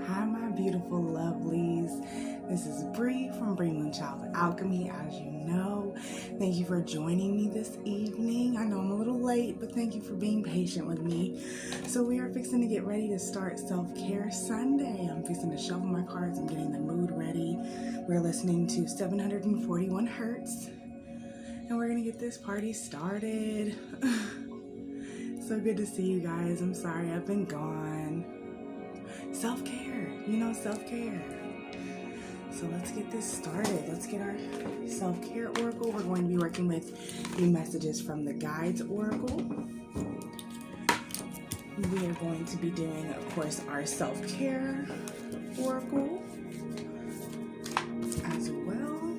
Hi, my beautiful lovelies. This is Bree from Bree Moonchild Alchemy, as you know. Thank you for joining me this evening. I know I'm a little late, but thank you for being patient with me. So we are fixing to get ready to start Self-Care Sunday. I'm fixing to shuffle my cards. I'm getting the mood ready. We're listening to 741 Hertz, and we're going to get this party started. So good to see you guys. I'm sorry I've been gone. Self-care, self-care. So let's get this started. Let's get our self-care oracle. We're going to be working with the messages from the guides oracle. We are going to be doing, of course, our self-care oracle as well.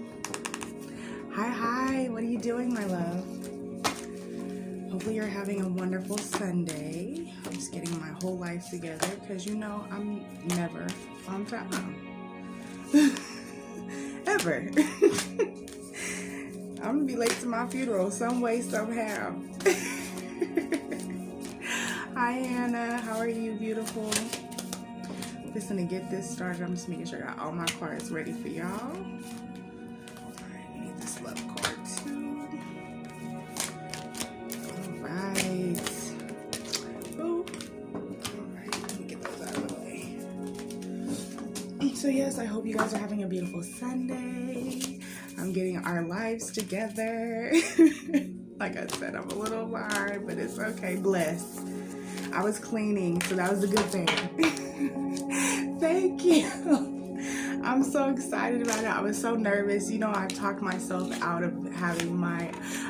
Hi, what are you doing, my love? Hopefully you're having a wonderful Sunday. I'm just getting my whole life together because I'm never on time. Ever. I'm gonna be late to my funeral some way, somehow. Hi Hannah, how are you, beautiful? I'm just gonna get this started. I'm just making sure I got all my cards ready for y'all. Alright, I need this love card too. Alright. Oh. Alright, let me get those out of the way. So yes, I hope you guys are having a beautiful Sunday. I'm getting our lives together. Like I said, I'm a little behind, but it's okay. Bless. I was cleaning, so that was a good thing. Thank you. I'm so excited about it. I was so nervous. I talked myself out of having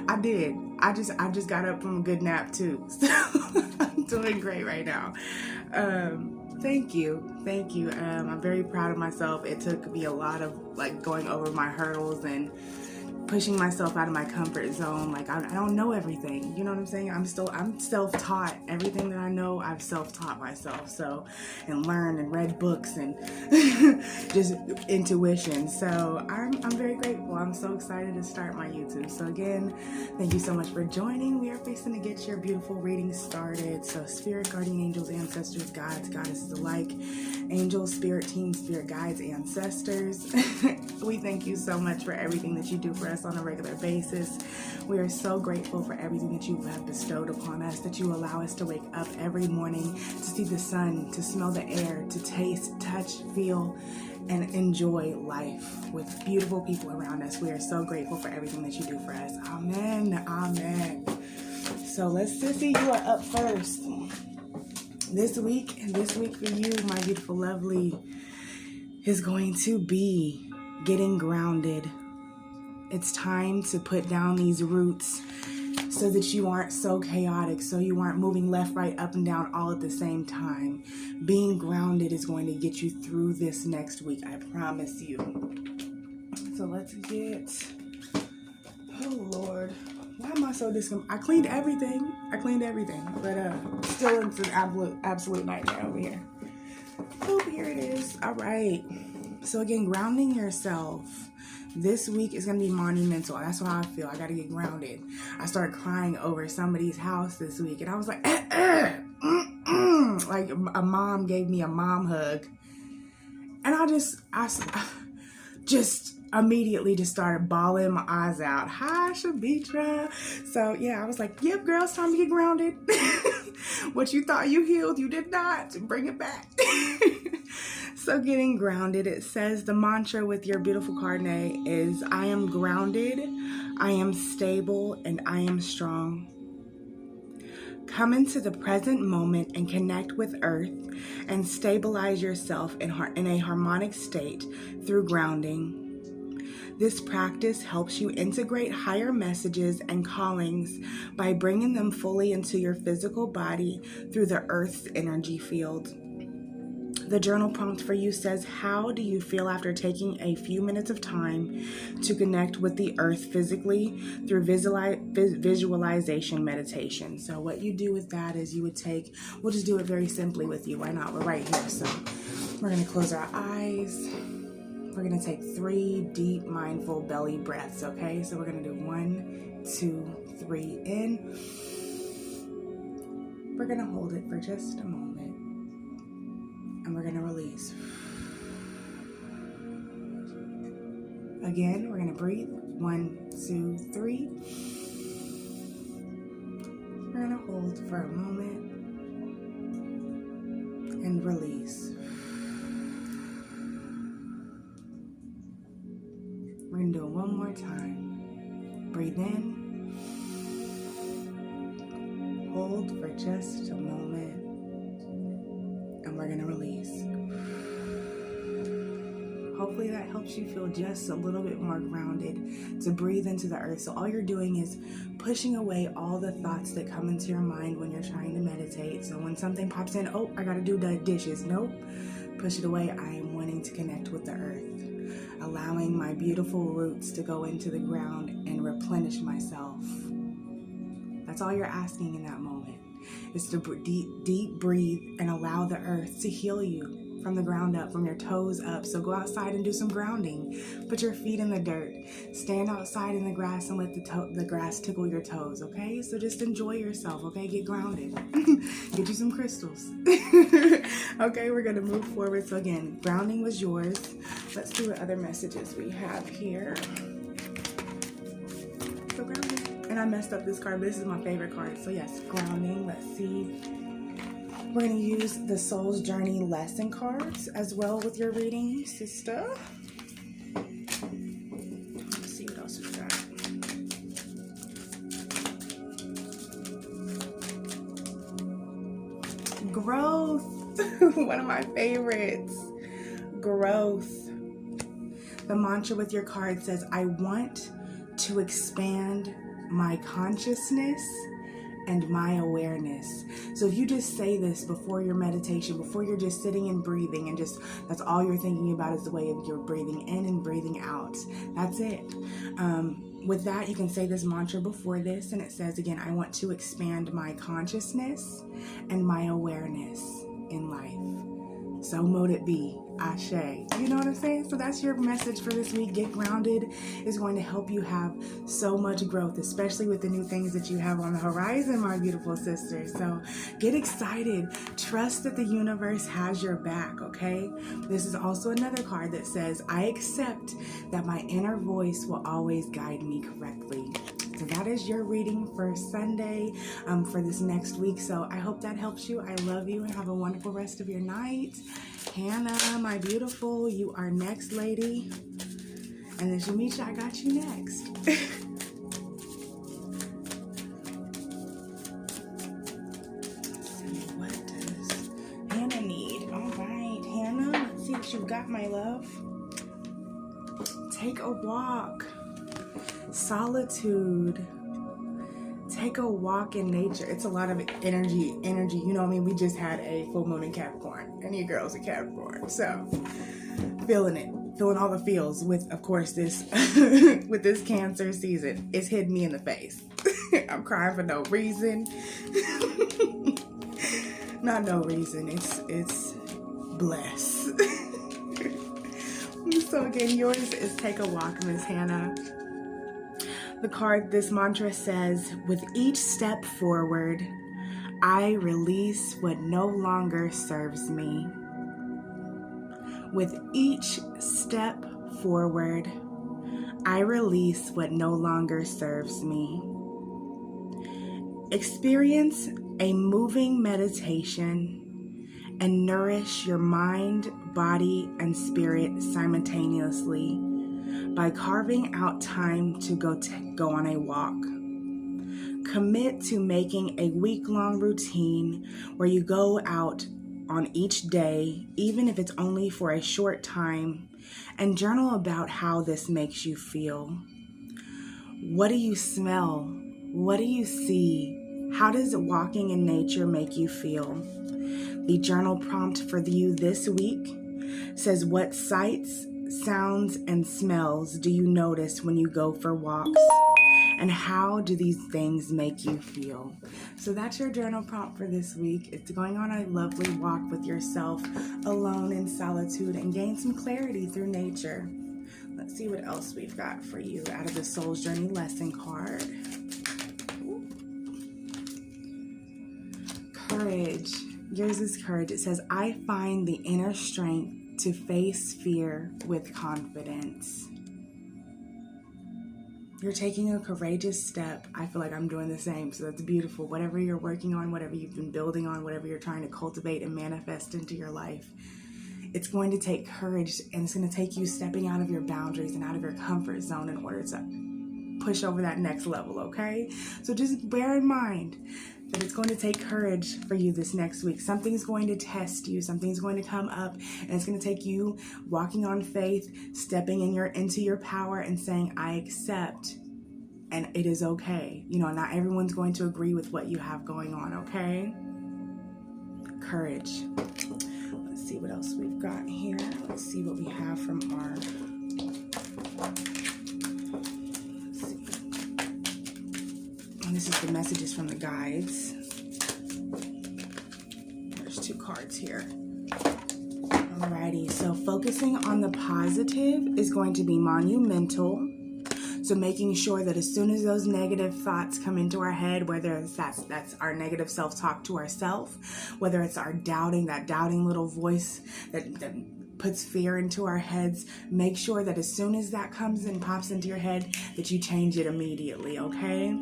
I did. I just got up from a good nap too. So I'm doing great right now. Thank you. I'm very proud of myself. It took me a lot of going over my hurdles and pushing myself out of my comfort zone. I don't know everything. You know what I'm saying? I'm self-taught. Everything that I know, I've self-taught myself. So, and learned and read books and just intuition. So I'm very grateful. I'm so excited to start my YouTube. So again, thank you so much for joining. We are fixing to get your beautiful reading started. So spirit, guardian angels, ancestors, gods, goddesses alike, angels, spirit team, spirit guides, ancestors. We thank you so much for everything that you do for us on a regular basis. We are so grateful for everything that you have bestowed upon us, that you allow us to wake up every morning, to see the sun, to smell the air, to taste, touch, feel, and enjoy life with beautiful people around us. We are so grateful for everything that you do for us. Amen. Amen. So let's just see, you are up first. This week for you, my beautiful lovely, is going to be getting grounded. It's time to put down these roots so that you aren't so chaotic, so you aren't moving left, right, up and down all at the same time. Being grounded is going to get you through this next week, I promise you. So let's get, oh Lord, why am I so I cleaned everything, but still it's an absolute nightmare over here. Oh, here it is. All right. So again, grounding yourself. This week is going to be monumental. That's how I feel. I got to get grounded. I started crying over somebody's house this week, and I was like, like a mom gave me a mom hug, and I just immediately just started bawling my eyes out. Hi, Shabitra. So yeah, I was like, yep, girl, it's time to get grounded. What you thought you healed, you did not. Bring it back. So getting grounded, it says the mantra with your beautiful card name is, I am grounded, I am stable, and I am strong. Come into the present moment and connect with Earth and stabilize yourself in a harmonic state through grounding. This practice helps you integrate higher messages and callings by bringing them fully into your physical body through the Earth's energy field. The journal prompt for you says, how do you feel after taking a few minutes of time to connect with the earth physically through visualization meditation? So what you do with that is we'll just do it very simply with you. Why not? We're right here. So we're going to close our eyes. We're going to take 3 deep, mindful belly breaths, okay? So we're going to do 1, 2, 3 in. We're going to hold it for just a moment. And we're going to release release. Again, we're going to breathe. 1, 2, 3. We're going to hold for a moment and release. We're going to do it one more time. Breathe in. Hold for just a moment. And we're going to release. Hopefully that helps you feel just a little bit more grounded to breathe into the earth. So all you're doing is pushing away all the thoughts that come into your mind when you're trying to meditate. So when something pops in, oh, I gotta do the dishes. Nope. Push it away. I am wanting to connect with the earth, allowing my beautiful roots to go into the ground and replenish myself. That's all you're asking in that moment, is to deep breathe and allow the earth to heal you from the ground up, from your toes up. So go outside and do some grounding. Put your feet in the dirt. Stand outside in the grass and let the grass tickle your toes, okay? So just enjoy yourself, okay? Get grounded. Get you some crystals. Okay, we're going to move forward. So again, grounding was yours. Let's see what other messages we have here. So grounding. And I messed up this card, but this is my favorite card. So yes, grounding. Let's see. We're going to use the Soul's Journey lesson cards as well with your reading, sister. Let's see what else we got. Growth. One of my favorites. Growth. The mantra with your card says, I want to expand my consciousness and my awareness. So if you just say this before your meditation, before you're just sitting and breathing, and just that's all you're thinking about is the way of your breathing in and breathing out. That's it. With that, you can say this mantra before this, and it says again, I want to expand my consciousness and my awareness in life. So mote it be. Ashe. You know what I'm saying? So that's your message for this week. Get grounded is going to help you have so much growth, especially with the new things that you have on the horizon, my beautiful sisters. So get excited. Trust that the universe has your back, okay? This is also another card that says, I accept that my inner voice will always guide me correctly. So that is your reading for Sunday, for this next week. So I hope that helps you. I love you and have a wonderful rest of your night. Hannah, my beautiful, you are next, lady. And then Shamisha, I got you next. Let's see, what does Hannah need? All right, Hannah, let's see what you got, my love. Take a walk. Solitude. Take a walk in nature. It's a lot of energy. You know what I mean? We just had a full moon in Capricorn, and your girl's a Capricorn. So, feeling it. Feeling all the feels with, of course, this with this Cancer season. It's hitting me in the face. I'm crying for no reason. Not no reason. It's bless. So again, yours is take a walk, Miss Hannah. The card, this mantra says, with each step forward, I release what no longer serves me. With each step forward, I release what no longer serves me. Experience a moving meditation and nourish your mind, body, and spirit simultaneously by carving out time to go on a walk. Commit to making a week-long routine where you go out on each day, even if it's only for a short time, and journal about how this makes you feel. What do you smell? What do you see? How does walking in nature make you feel? The journal prompt for you this week says, what sights, sounds, and smells do you notice when you go for walks? And how do these things make you feel? So that's your journal prompt for this week. It's going on a lovely walk with yourself, alone in solitude, and gain some clarity through nature. Let's see what else we've got for you out of the Soul's Journey lesson card. Ooh. Courage. Yours is courage. It says, I find the inner strength to face fear with confidence. You're taking a courageous step. I feel like I'm doing the same, so that's beautiful. Whatever you're working on, whatever you've been building on, whatever you're trying to cultivate and manifest into your life, it's going to take courage, and it's going to take you stepping out of your boundaries and out of your comfort zone in order to push over that next level, okay? So just bear in mind that it's going to take courage for you this next week. Something's going to test you. Something's going to come up, and it's going to take you walking on faith, stepping into your power and saying, I accept, and it is okay. You know, not everyone's going to agree with what you have going on, okay? Courage. Let's see what else we've got here. Let's see what we have from our... This is the messages from the guides. There's 2 cards here. Alrighty, so focusing on the positive is going to be monumental. So making sure that as soon as those negative thoughts come into our head, whether that's our negative self-talk to ourselves, whether it's our doubting, that doubting little voice that puts fear into our heads, make sure that as soon as that comes and pops into your head, that you change it immediately, okay?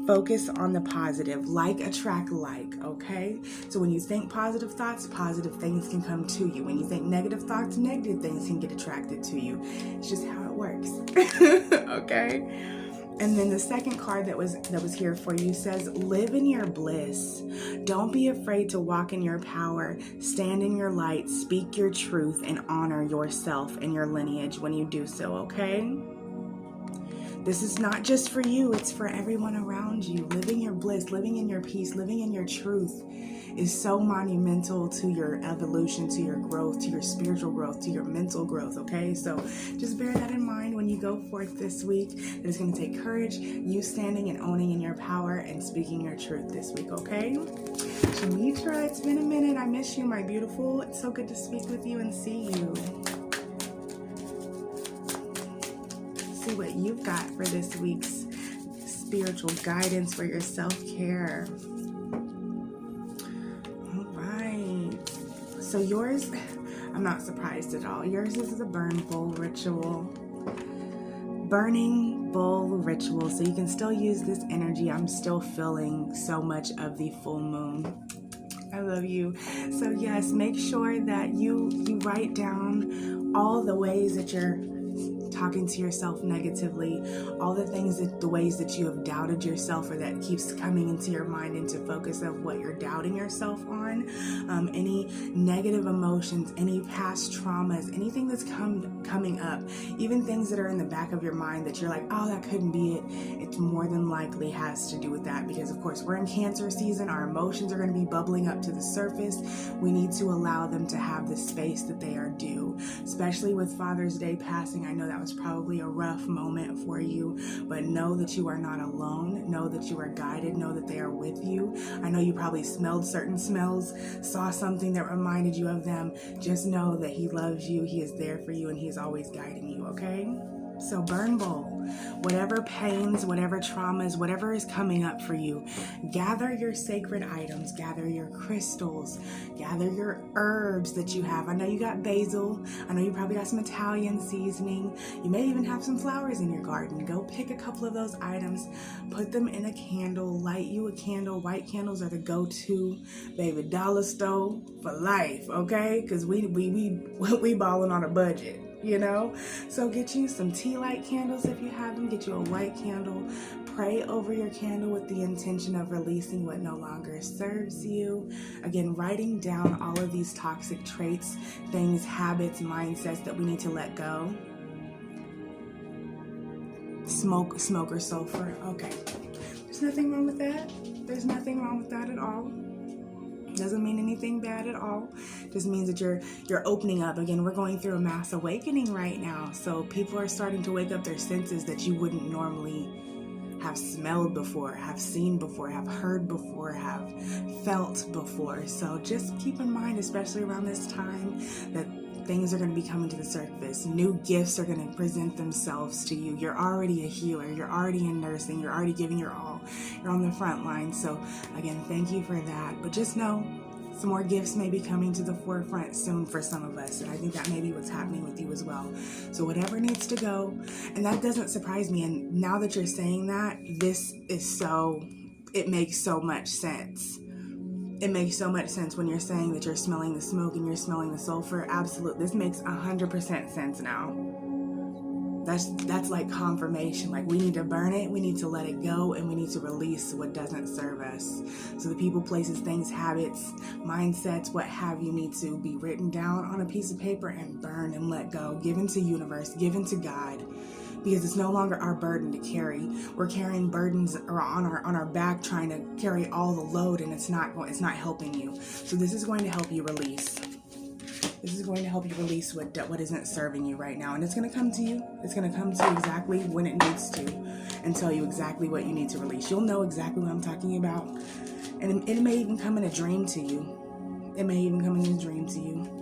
Focus on the positive. Like attract like, okay? So when you think positive thoughts, positive things can come to you. When you think negative thoughts, negative things can get attracted to you. It's just how it works. Okay? And then the second card that was here for you says, live in your bliss. Don't be afraid to walk in your power, stand in your light, speak your truth, and honor yourself and your lineage when you do so, okay? This is not just for you, it's for everyone around you. Living your bliss, living in your peace, living in your truth is so monumental to your evolution, to your growth, to your spiritual growth, to your mental growth, okay? So just bear that in mind when you go forth this week. It's going to take courage, you standing and owning in your power and speaking your truth this week, okay? Shamitra, it's been a minute. I miss you, my beautiful. It's so good to speak with you and see you. See what you've got for this week's spiritual guidance for your self-care. All right. So yours, I'm not surprised at all. Yours is the burn bowl ritual. Burning bowl ritual. So you can still use this energy. I'm still feeling so much of the full moon. I love you. So yes, make sure that you write down all the ways that you're talking to yourself negatively, all the ways that you have doubted yourself, or that keeps coming into your mind into focus of what you're doubting yourself on, any negative emotions, any past traumas, anything that's coming up, even things that are in the back of your mind that you're like, oh, that couldn't be it. It more than likely has to do with that, because of course we're in Cancer season. Our emotions are going to be bubbling up to the surface. We need to allow them to have the space that they are due, especially with Father's Day passing. I know that was probably a rough moment for you, but know that you are not alone. Know that you are guided. Know that they are with you. I know you probably smelled certain smells, saw something that reminded you of them. Just know that He loves you. He is there for you, and He is always guiding you, okay? So burn bowl, whatever pains, whatever traumas, whatever is coming up for you, gather your sacred items, gather your crystals, gather your herbs that you have. I know you got basil. I know you probably got some Italian seasoning. You may even have some flowers in your garden. Go pick a couple of those items, put them in a candle, light you a candle. White candles are the go-to, baby. Dollar store for life, okay? Because we balling on a budget. You know, so get you some tea light candles if you have them. Get you a white candle. Pray over your candle with the intention of releasing what no longer serves you. Again, writing down all of these toxic traits, things, habits, mindsets that we need to let go. Smoke or sulfur. Okay, there's nothing wrong with that. There's nothing wrong with that at all. Doesn't mean anything bad at all. Just means that you're opening up. Again, we're going through a mass awakening right now. So people are starting to wake up their senses that you wouldn't normally have smelled before, have seen before, have heard before, have felt before. So just keep in mind, especially around this time, that things are going to be coming to the surface. New gifts are going to present themselves to you. You're already a healer. You're already in nursing. You're already giving your all. You're on the front line. So again, thank you for that. But just know, Some more gifts may be coming to the forefront soon for some of us, and I think that may be what's happening with you as well. So whatever needs to go, and that doesn't surprise me. And now that you're saying that, it makes so much sense. It makes so much sense when you're saying that you're smelling the smoke and you're smelling the sulfur. Absolutely, this makes 100% sense now. That's like confirmation. Like, we need to burn it, we need to let it go, and we need to release what doesn't serve us. So the people, places, things, habits, mindsets, what have you, need to be written down on a piece of paper and burned and let go, given to universe, given to God, because it's no longer our burden to carry. We're carrying burdens on our back, trying to carry all the load, and it's not helping you. So this is going to help you release. This is going to help you release what isn't serving you right now. And it's going to come to you. It's going to come to you exactly when it needs to, and tell you exactly what you need to release. You'll know exactly what I'm talking about. And it may even come in a dream to you. It may even come in a dream to you.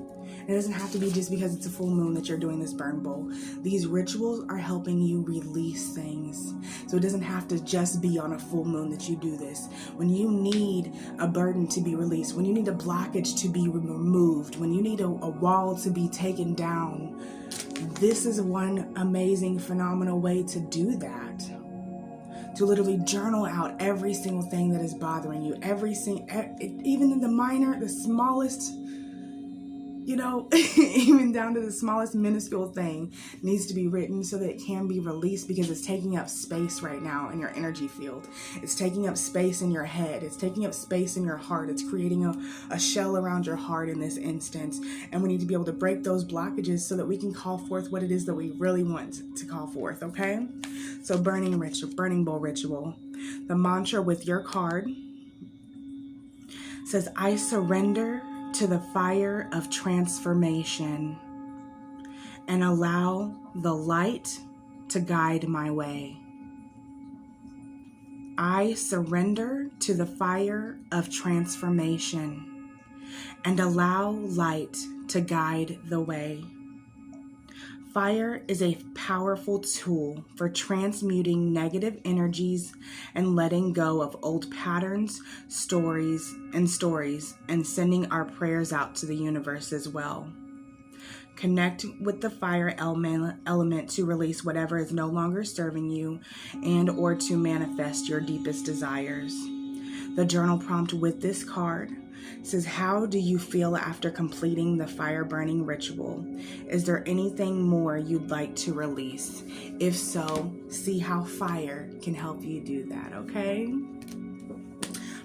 It doesn't have to be just because it's a full moon that you're doing this burn bowl. These rituals are helping you release things. So it doesn't have to just be on a full moon that you do this. When you need a burden to be released, when you need a blockage to be removed, when you need a wall to be taken down, this is one amazing, phenomenal way to do that. To literally journal out every single thing that is bothering you, even in the minor, the smallest, even down to the smallest minuscule thing needs to be written so that it can be released, because it's taking up space right now in your energy field. It's taking up space in your head. It's taking up space in your heart. It's creating a shell around your heart in this instance. And we need to be able to break those blockages so that we can call forth what it is that we really want to call forth, okay? So burning bowl ritual. The mantra with your card says, I surrender to the fire of transformation and allow the light to guide my way. I surrender to the fire of transformation and allow light to guide the way. Fire is a powerful tool for transmuting negative energies and letting go of old patterns, stories, and sending our prayers out to the universe as well. Connect with the fire element to release whatever is no longer serving you and or to manifest your deepest desires. The journal prompt with this card says, how do you feel after completing the fire burning ritual? Is there anything more you'd like to release? If so, see how fire can help you do that, okay?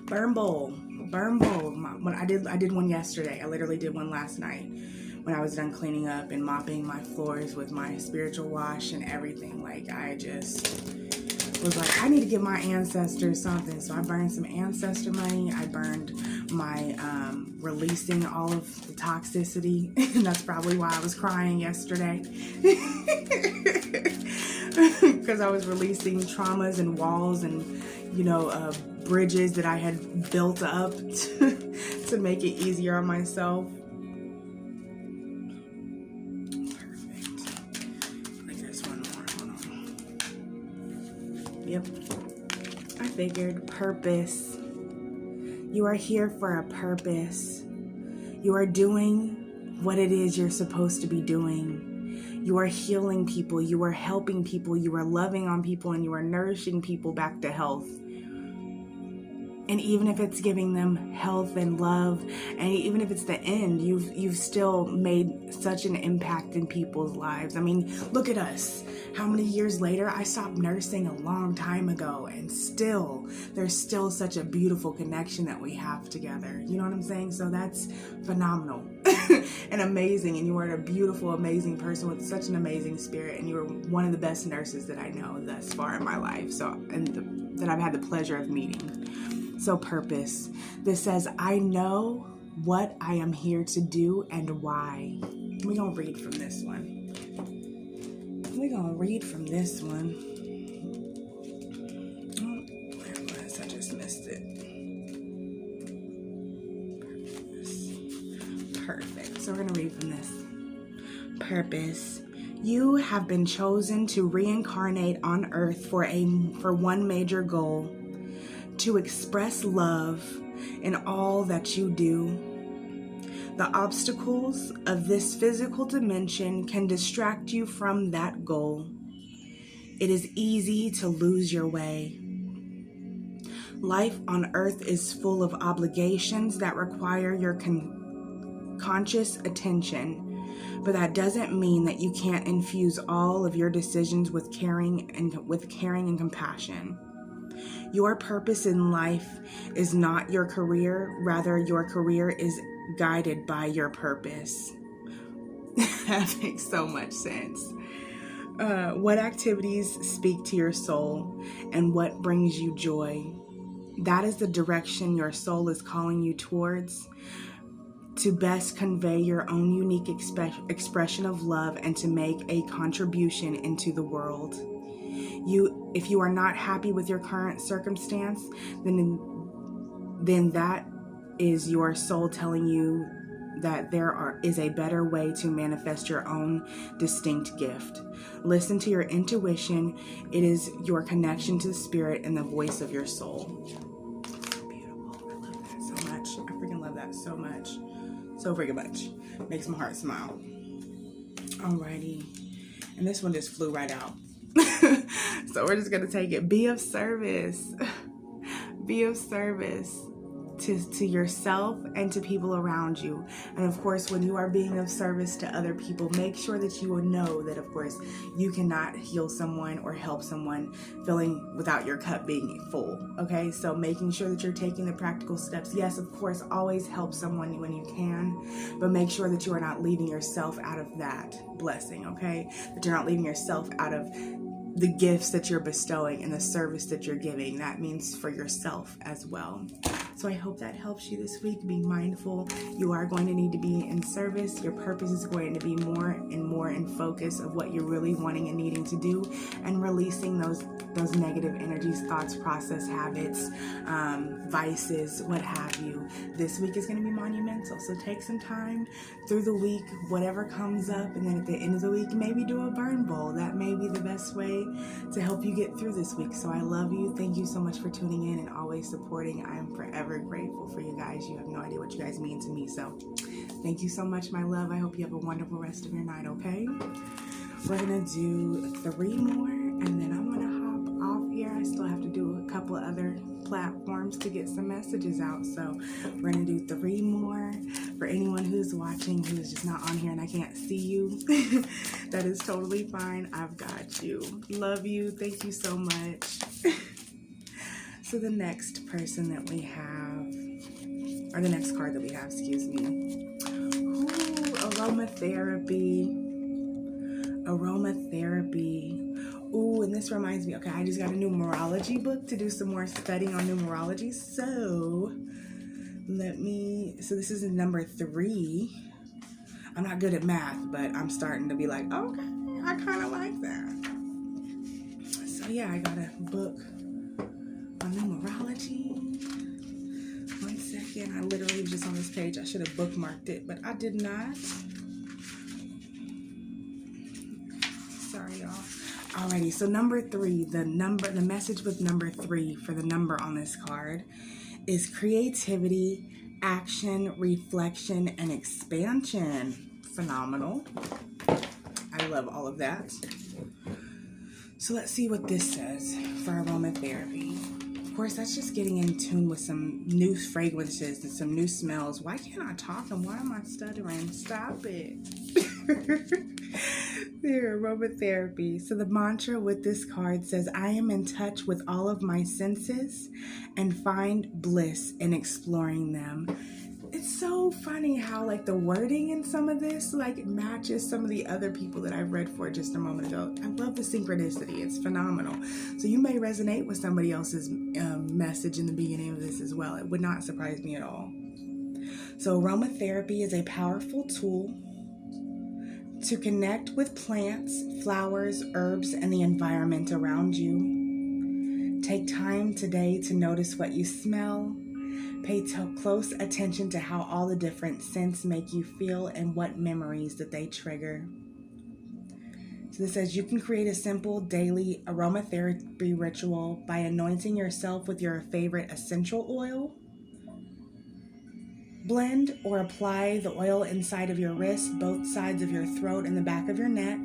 Burn bowl. When I did one yesterday. I literally did one last night when I was done cleaning up and mopping my floors with my spiritual wash and everything. Like, I just was like, I need to give my ancestors something. So I burned some ancestor money. I burned my releasing all of the toxicity. And that's probably why I was crying yesterday. Because I was releasing traumas and walls and, bridges that I had built up to make it easier on myself. Yep, I figured. Purpose. You are here for a purpose. You are doing what it is you're supposed to be doing. You are healing people. You are helping people. You are loving on people, and you are nourishing people back to health. And even if it's giving them health and love, and even if it's the end, you've still made such an impact in people's lives. I mean, look at us. How many years later? I stopped nursing a long time ago, and there's still such a beautiful connection that we have together. You know what I'm saying? So that's phenomenal and amazing. And you are a beautiful, amazing person with such an amazing spirit. And you are one of the best nurses that I know thus far in my life. That I've had the pleasure of meeting. So purpose. This says, I know what I am here to do and why. We're going to read from this one. Oh, where was I? Just missed it. Perfect. So we're going to read from this. Purpose. You have been chosen to reincarnate on Earth for one major goal. To express love in all that you do, The obstacles of this physical dimension can distract you from that goal. It is easy to lose your way. Life on earth is full of obligations that require your conscious attention, but that doesn't mean that you can't infuse all of your decisions with caring and compassion. Your purpose in life is not your career, rather your career is guided by your purpose. That makes so much sense. What activities speak to your soul and what brings you joy? That is the direction your soul is calling you towards, to best convey your own unique expression of love and to make a contribution into the world. If you are not happy with your current circumstance, then that is your soul telling you that there is a better way to manifest your own distinct gift. Listen to your intuition. It is your connection to the spirit and the voice of your soul. So beautiful. I love that so much. I freaking love that so much. So freaking much. Makes my heart smile. Alrighty. And this one just flew right out. So we're just going to take it. Be of service. Be of service to yourself and to people around you. And of course, when you are being of service to other people, make sure that you will know that, of course, you cannot heal someone or help someone feeling without your cup being full. Okay, so making sure that you're taking the practical steps. Yes, of course, always help someone when you can, but make sure that you are not leaving yourself out of that blessing. Okay, that you're not leaving yourself out of the gifts that you're bestowing and the service that you're giving. That means for yourself as well. So I hope that helps you this week. Be mindful. You are going to need to be in service. Your purpose is going to be more and more in focus of what you're really wanting and needing to do, and releasing those negative energies, thoughts, process, habits, vices, what have you. This week is going to be monumental. So take some time through the week, whatever comes up, and then at the end of the week, maybe do a burn bowl. That may be the best way to help you get through this week. So I love you. Thank you so much for tuning in and always supporting. I am forever grateful for you guys. You have no idea what you guys mean to me. So thank you so much, my love. I hope you have a wonderful rest of your night, okay? We're going to do 3 more, and then I'm going to hop off here. I still have to do a couple of other platforms to get some messages out. So we're going to do 3 more. For anyone who's watching who is just not on here and I can't see you, that is totally fine. I've got you. Love you. Thank you so much. So the next person that we have, or the next card that we have, excuse me. Ooh, aromatherapy. Aromatherapy. Ooh, and this reminds me, okay, I just got a numerology book to do some more studying on numerology. So this is number 3. I'm not good at math, but I'm starting to be like, okay, I kind of like that. So yeah, I got a book on numerology. 1 second. I literally was just on this page. I should have bookmarked it, but I did not. Sorry, y'all. Alrighty, so number 3, the message with number 3 for the number on this card is creativity, action, reflection, and expansion. Phenomenal. I love all of that. So let's see what this says for aromatherapy. Of course, that's just getting in tune with some new fragrances and some new smells. Why can't I talk and why am I stuttering? Stop it. There, aromatherapy. So the mantra with this card says, I am in touch with all of my senses and find bliss in exploring them. It's so funny how like the wording in some of this like matches some of the other people that I've read for just a moment ago. I love the synchronicity. It's phenomenal. So you may resonate with somebody else's message in the beginning of this as well. It would not surprise me at all. So aromatherapy is a powerful tool to connect with plants, flowers, herbs, and the environment around you. Take time today to notice what you smell. Pay close attention to how all the different scents make you feel and what memories that they trigger. So this says you can create a simple daily aromatherapy ritual by anointing yourself with your favorite essential oil. Blend or apply the oil inside of your wrist, both sides of your throat, and the back of your neck.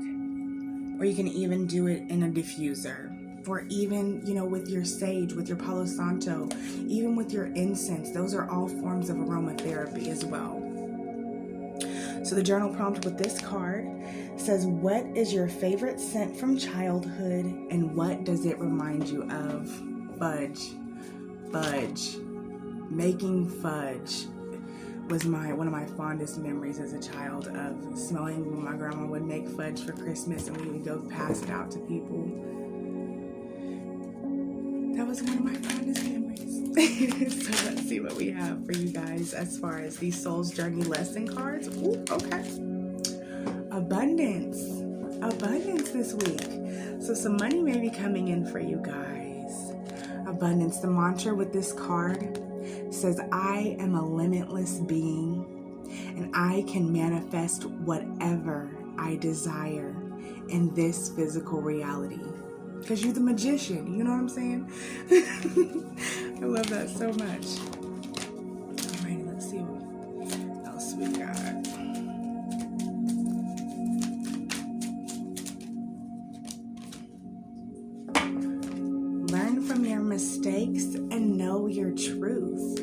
Or you can even do it in a diffuser. Or even, with your sage, with your Palo Santo, even with your incense. Those are all forms of aromatherapy as well. So the journal prompt with this card says, what is your favorite scent from childhood and what does it remind you of? Fudge. Fudge. Making fudge was one of my fondest memories as a child, of smelling when my grandma would make fudge for Christmas and we would go pass it out to people. That was one of my fondest memories. So let's see what we have for you guys as far as these Soul's Journey lesson cards. Ooh, okay. Abundance. Abundance this week. So some money may be coming in for you guys. Abundance. The mantra with this card says, I am a limitless being and I can manifest whatever I desire in this physical reality. Because you're the magician, you know what I'm saying? I love that so much. Alrighty, let's see what else we got. Learn from your mistakes and know your truth.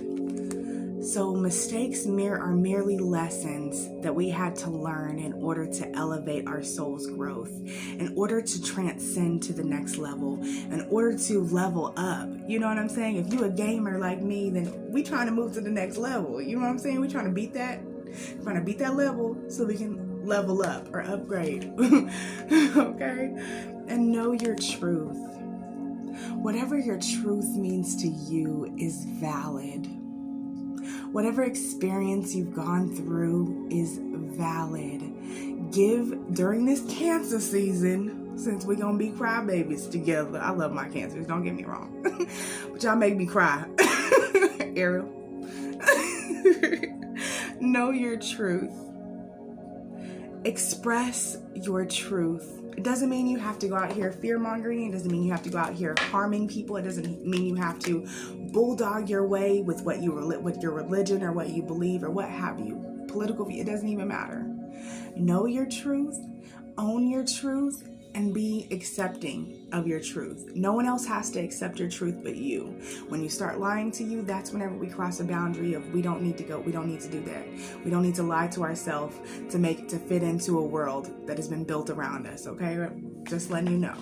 So mistakes are merely lessons that we had to learn in order to elevate our soul's growth, in order to transcend to the next level, in order to level up. You know what I'm saying? If you a gamer like me, then we trying to move to the next level. You know what I'm saying? We trying to beat that. Trying to beat that level so we can level up or upgrade. Okay? And know your truth. Whatever your truth means to you is valid. Whatever experience you've gone through is valid. Give during this Cancer season, since we're going to be crybabies together. I love my Cancers, don't get me wrong. But y'all make me cry. Ariel. Know your truth. Express your truth. It doesn't mean you have to go out here fear-mongering. It doesn't mean you have to go out here harming people. It doesn't mean you have to bulldog your way with with your religion or what you believe or what have you. Political view, it doesn't even matter. Know your truth, own your truth, and be accepting of your truth. No one else has to accept your truth but you. When you start lying to you, that's whenever we cross a boundary of we don't need to do that. We don't need to lie to ourselves to fit into a world that has been built around us, okay? Just letting you know.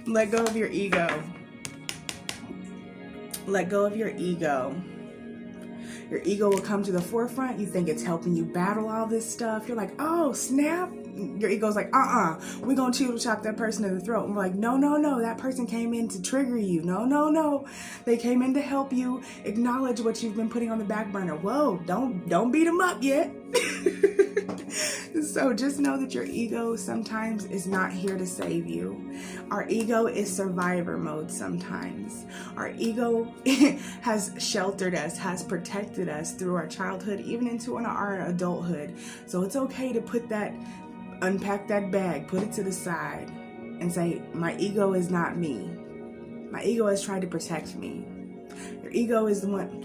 Let go of your ego. Let go of your ego. Your ego will come to the forefront. You think it's helping you battle all this stuff. You're like, oh, snap. Your ego's like, we're going to chop that person in the throat. And we're like, no, that person came in to trigger you. No. They came in to help you acknowledge what you've been putting on the back burner. Whoa, don't beat them up yet. So just know that your ego sometimes is not here to save you. Our ego is survivor mode sometimes. Our ego has sheltered us, has protected us through our childhood, even into our adulthood. So it's okay to unpack that bag, put it to the side, and say, my ego is not me. My ego has tried to protect me. Your ego is the one,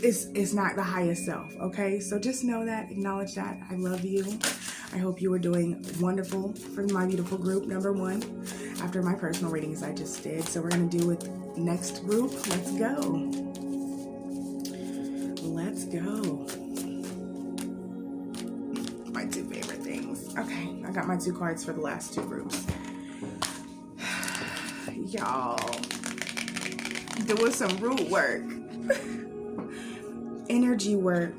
it's not the highest self, okay? So just know that, acknowledge that. I love you. I hope you are doing wonderful for my beautiful group, number 1, after my personal readings I just did. So we're going to do with next group. Let's go. Let's go. My 2 favorite things. Okay, I got my 2 cards for the last 2 groups. Y'all, doing some root work. Energy work.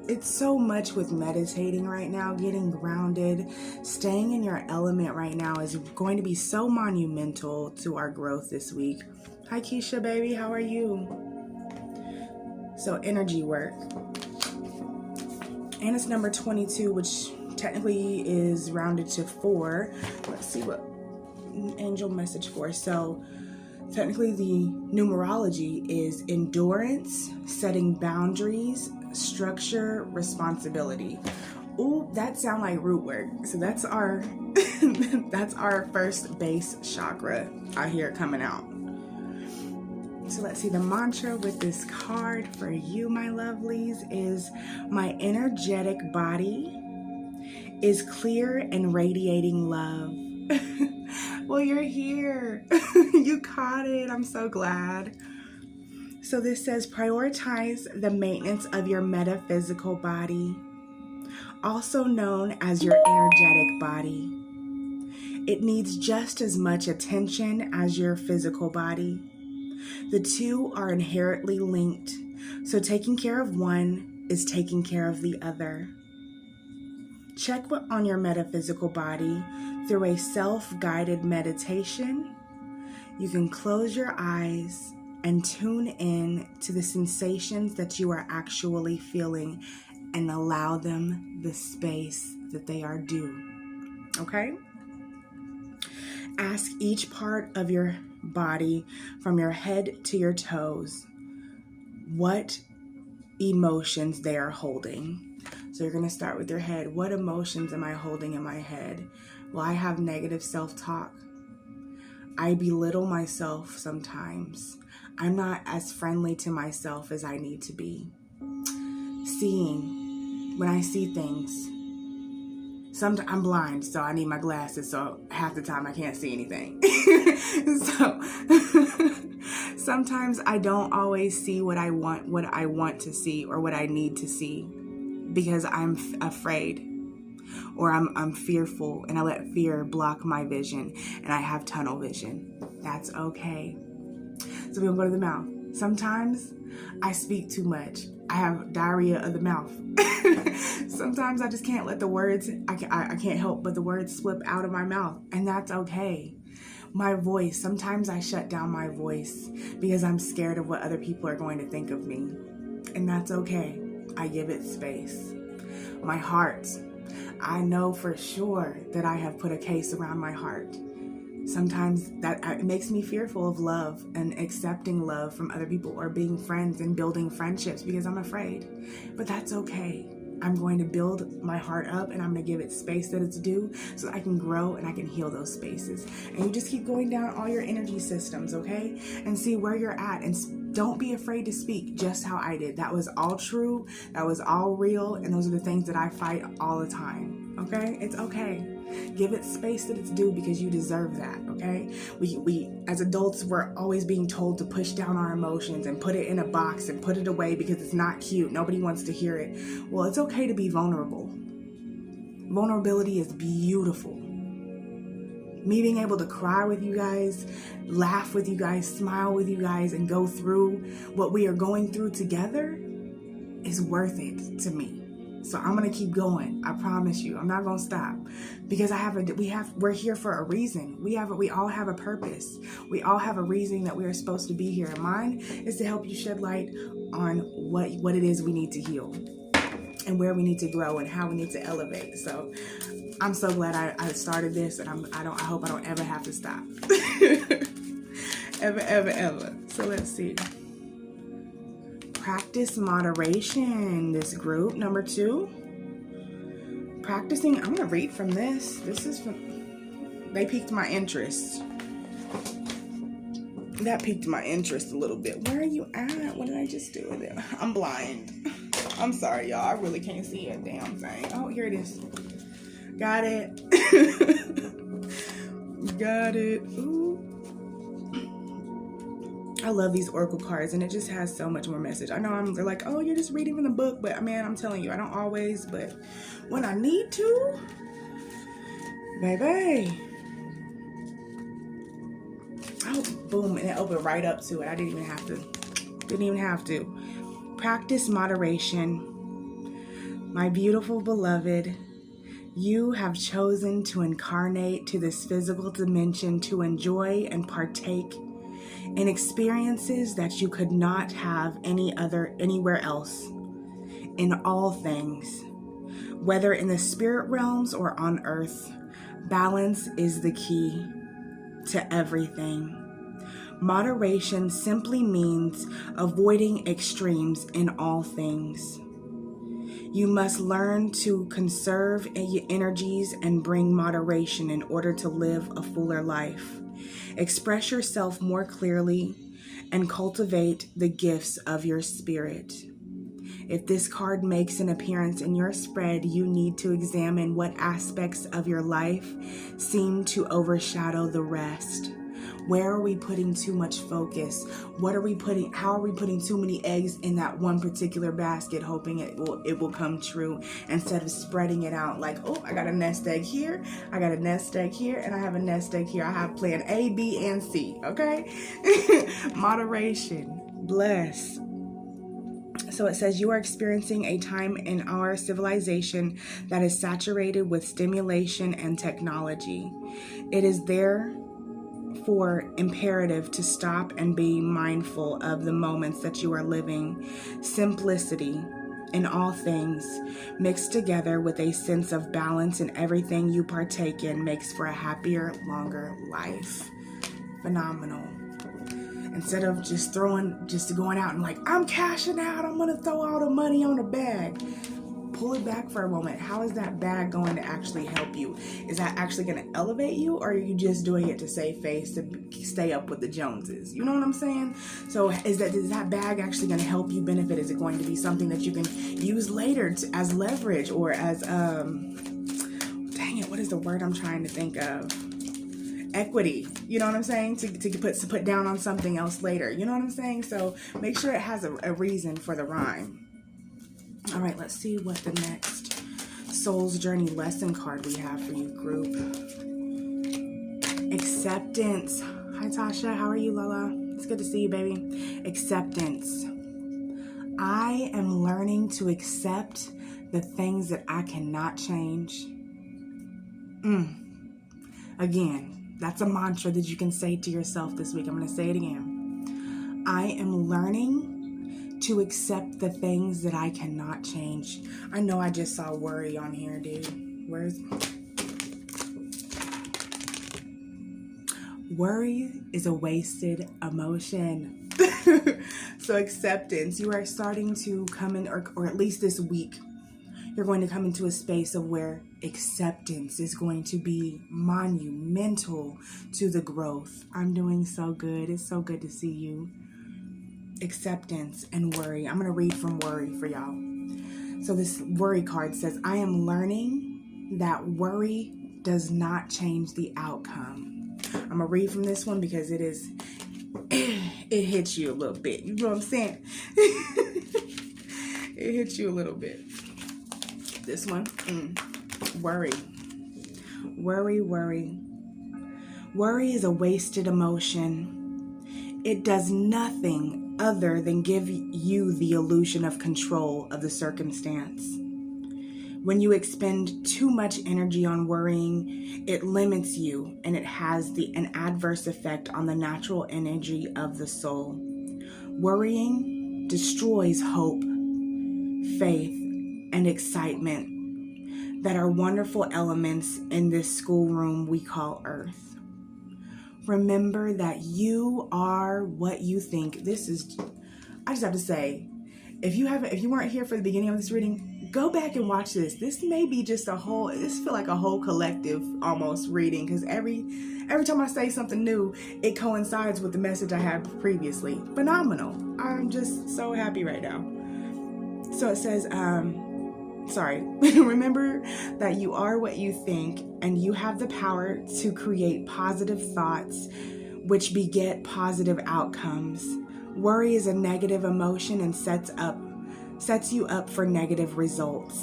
It's so much with meditating right now, getting grounded, staying in your element right now is going to be so monumental to our growth this week. Hi Keisha baby, how are you? So energy work. And it's number 22, which technically is rounded to 4. Let's see what angel message for. So technically the numerology is endurance, setting boundaries, structure, responsibility. Ooh, that sounds like root work. So that's our that's our first base chakra. I hear it coming out. So let's see, the mantra with this card for you, my lovelies, is my energetic body is clear and radiating love. Well, you're here. You caught it. I'm so glad. So this says, prioritize the maintenance of your metaphysical body, also known as your energetic body. It needs just as much attention as your physical body. The two are inherently linked, so taking care of one is taking care of the other. Check on your metaphysical body through a self-guided meditation. You can close your eyes and tune in to the sensations that you are actually feeling and allow them the space that they are due. Okay? Ask each part of your body from your head to your toes what emotions they are holding. So you're going to start with your head. What emotions am I holding in my head? Well, I have negative self-talk. I belittle myself sometimes. I'm not as friendly to myself as I need to be. Seeing, when I see things, sometimes I'm blind, so I need my glasses, so half the time I can't see anything. So sometimes I don't always see what I want to see or what I need to see because I'm afraid or I'm fearful, and I let fear block my vision, and I have tunnel vision. That's okay. So we're gonna go to the mouth. Sometimes I speak too much. I have diarrhea of the mouth. Sometimes I just can't let the words, I can't help but the words slip out of my mouth, and that's okay. My voice, sometimes I shut down my voice because I'm scared of what other people are going to think of me, and that's okay. I give it space. My heart, I know for sure that I have put a case around my heart. Sometimes that makes me fearful of love and accepting love from other people or being friends and building friendships because I'm afraid. But that's okay. I'm going to build my heart up and I'm going to give it space that it's due so I can grow and I can heal those spaces. And you just keep going down all your energy systems, okay? And see where you're at. And don't be afraid to speak just how I did. That was all true. That was all real. And those are the things that I fight all the time, okay? It's okay. Give it space that it's due because you deserve that, okay? We as adults, we're always being told to push down our emotions and put it in a box and put it away because it's not cute. Nobody wants to hear it. Well, it's okay to be vulnerable. Vulnerability is beautiful. Me being able to cry with you guys, laugh with you guys, smile with you guys, and go through what we are going through together is worth it to me. So I'm going to keep going. I promise you. I'm not going to stop because we're here for a reason. We all have a purpose. We all have a reason that we are supposed to be here. And mine is to help you shed light on what it is we need to heal and where we need to grow and how we need to elevate. So I'm so glad I started this, and I hope I don't ever have to stop. ever. So let's see. Practice moderation, this group. Number 2, practicing, I'm going to read from this. This is from, they piqued my interest. That piqued my interest a little bit. Where are you at? What did I just do with it? I'm blind. I'm sorry, y'all. I really can't see a damn thing. Oh, here it is. Got it. Got it. Ooh. I love these oracle cards, and it just has so much more message. I know they're like, oh, you're just reading from the book, but man, I'm telling you, I don't always, but when I need to, baby. Oh, boom, and it opened right up to it. I didn't even have to. Practice moderation. My beautiful beloved, you have chosen to incarnate to this physical dimension to enjoy and partake in experiences that you could not have anywhere else. In all things, whether in the spirit realms or on earth, balance is the key to everything. Moderation simply means avoiding extremes in all things. You must learn to conserve energies and bring moderation in order to live a fuller life. Express yourself more clearly and cultivate the gifts of your spirit. If this card makes an appearance in your spread, you need to examine what aspects of your life seem to overshadow the rest. Where are we putting too much focus? How are we putting too many eggs in that one particular basket, hoping it will come true, instead of spreading it out like, oh, I got a nest egg here, I got a nest egg here, and I have a nest egg here. I have plan A, B, and C, okay? Moderation. Bless. So it says, you are experiencing a time in our civilization that is saturated with stimulation and technology. It is therefore imperative to stop and be mindful of the moments that you are living. Simplicity in all things, mixed together with a sense of balance in everything you partake in, makes for a happier, longer life. Phenomenal. Instead of just going out and like, I'm cashing out, I'm going to throw all the money on the bag. Pull it back for a moment. How is that bag going to actually help you? Is that actually going to elevate you, or are you just doing it to save face, to stay up with the Joneses? You know what I'm saying? So is that bag actually going to help you benefit? Is it going to be something that you can use later as leverage, or as, dang it, what is the word I'm trying to think of? Equity, you know what I'm saying, to put down on something else later, you know what I'm saying? So make sure it has a reason for the rhyme. All right, let's see what the next Soul's Journey lesson card we have for you, group. Acceptance. Hi Tasha, how are you, Lala? It's good to see you, baby. Acceptance. I am learning to accept the things that I cannot change. Again, that's a mantra that you can say to yourself this week. I'm going to say it again. I am learning to accept the things that I cannot change. I know I just saw worry on here, dude. Worry is a wasted emotion. So acceptance, you are starting to come in, or at least this week, you're going to come into a space of where acceptance is going to be monumental to the growth. I'm doing so good. It's so good to see you. Acceptance and worry. I'm going to read from worry for y'all. So this worry card says, I am learning that worry does not change the outcome. I'm going to read from this one because it hits you a little bit. You know what I'm saying? It hits you a little bit. This one, worry. Worry is a wasted emotion. It does nothing other than give you the illusion of control of the circumstance. When you expend too much energy on worrying, it limits you, and it has an adverse effect on the natural energy of the soul. Worrying destroys hope, faith, and excitement that are wonderful elements in this schoolroom we call Earth. Remember that you are what you think. I just have to say, if you weren't here for the beginning of this reading, go back and watch this. This may be just this feel like a whole collective almost reading, because every time I say something new, it coincides with the message I had previously. Phenomenal. I'm just so happy right now. So it says, remember that you are what you think, and you have the power to create positive thoughts which beget positive outcomes. Worry is a negative emotion and sets you up for negative results.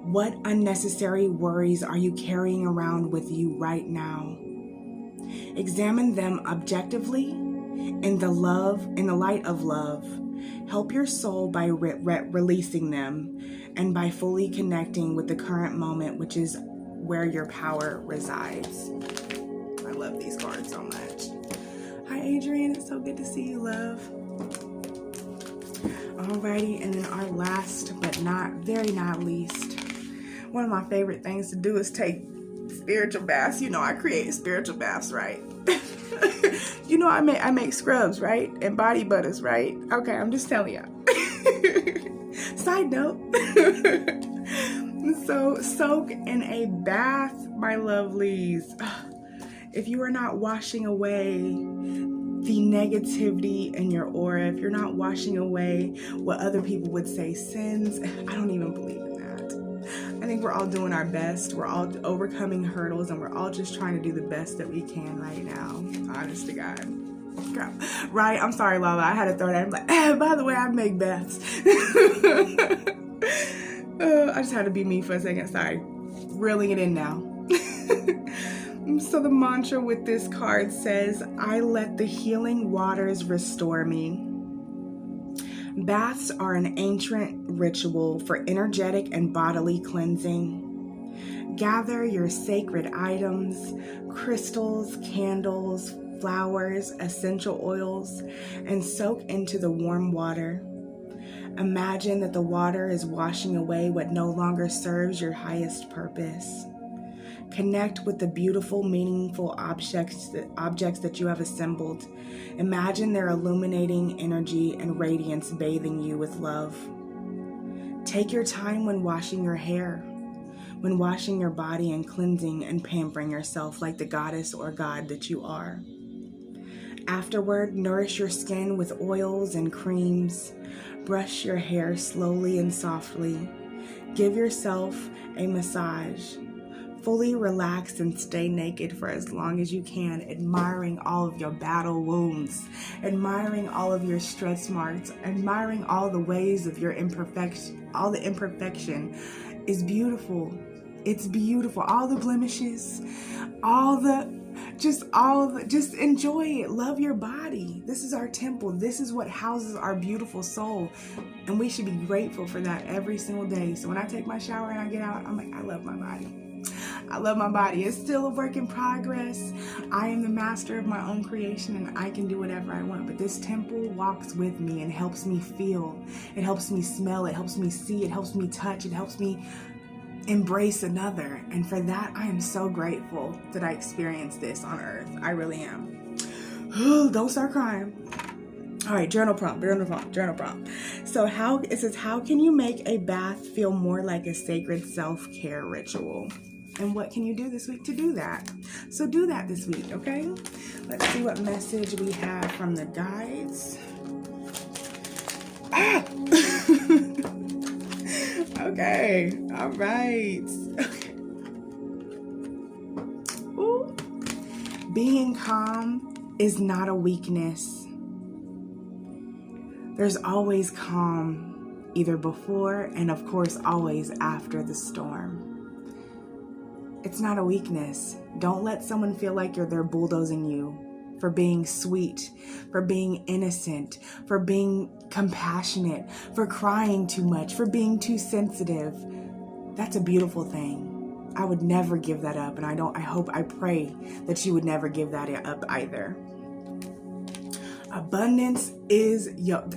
What unnecessary worries are you carrying around with you right now? Examine them objectively in the light of love. Help your soul by releasing them and by fully connecting with the current moment, which is where your power resides. I love these cards so much. Hi, Adrian. It's so good to see you, love. Alrighty, and then our last but not least, one of my favorite things to do is take spiritual baths. You know, I create spiritual baths, right? You know, I make scrubs, right? And body butters, right? Okay, I'm just telling you. Side note. So soak in a bath, my lovelies. If you are not washing away the negativity in your aura, if you're not washing away what other people would say sins, I don't even believe in that. I think we're all doing our best. We're all overcoming hurdles, and we're all just trying to do the best that we can right now. Honest to God. Girl. Right? I'm sorry, Lala. I had to throw that. I'm like, by the way, I make baths. I just had to be me for a second. Sorry. Reeling it in now. So the mantra with this card says, I let the healing waters restore me. Baths are an ancient ritual for energetic and bodily cleansing. Gather your sacred items, crystals, candles, flowers, essential oils, and soak into the warm water. Imagine that the water is washing away what no longer serves your highest purpose. Connect with the beautiful, meaningful objects that you have assembled. Imagine their illuminating energy and radiance bathing you with love. Take your time when washing your hair, when washing your body and cleansing and pampering yourself like the goddess or god that you are. Afterward, nourish your skin with oils and creams. Brush your hair slowly and softly. Give yourself a massage. Fully relax and stay naked for as long as you can, admiring all of your battle wounds, admiring all of your stretch marks, admiring all the ways of your imperfection. All the imperfection is beautiful. It's beautiful. All the blemishes, just enjoy it. Love your body. This is our temple. This is what houses our beautiful soul. And we should be grateful for that every single day. So when I take my shower and I get out, I'm like, I love my body. I love my body. It's still a work in progress. I am the master of my own creation, and I can do whatever I want. But this temple walks with me and helps me feel. It helps me smell. It helps me see. It helps me touch. It helps me embrace another. And for that, I am so grateful that I experienced this on earth. I really am. Don't start crying. All right, journal prompt. So it says, how can you make a bath feel more like a sacred self-care ritual? And what can you do this week to do that? So do that this week, okay? Let's see what message we have from the guides. Okay, all right. Okay. Ooh. Being calm is not a weakness. There's always calm, either before and of course always after the storm. It's not a weakness. Don't let someone feel like they're bulldozing you for being sweet, for being innocent, for being compassionate, for crying too much, for being too sensitive. That's a beautiful thing. I would never give that up, and I pray that you would never give that up either. Abundance is,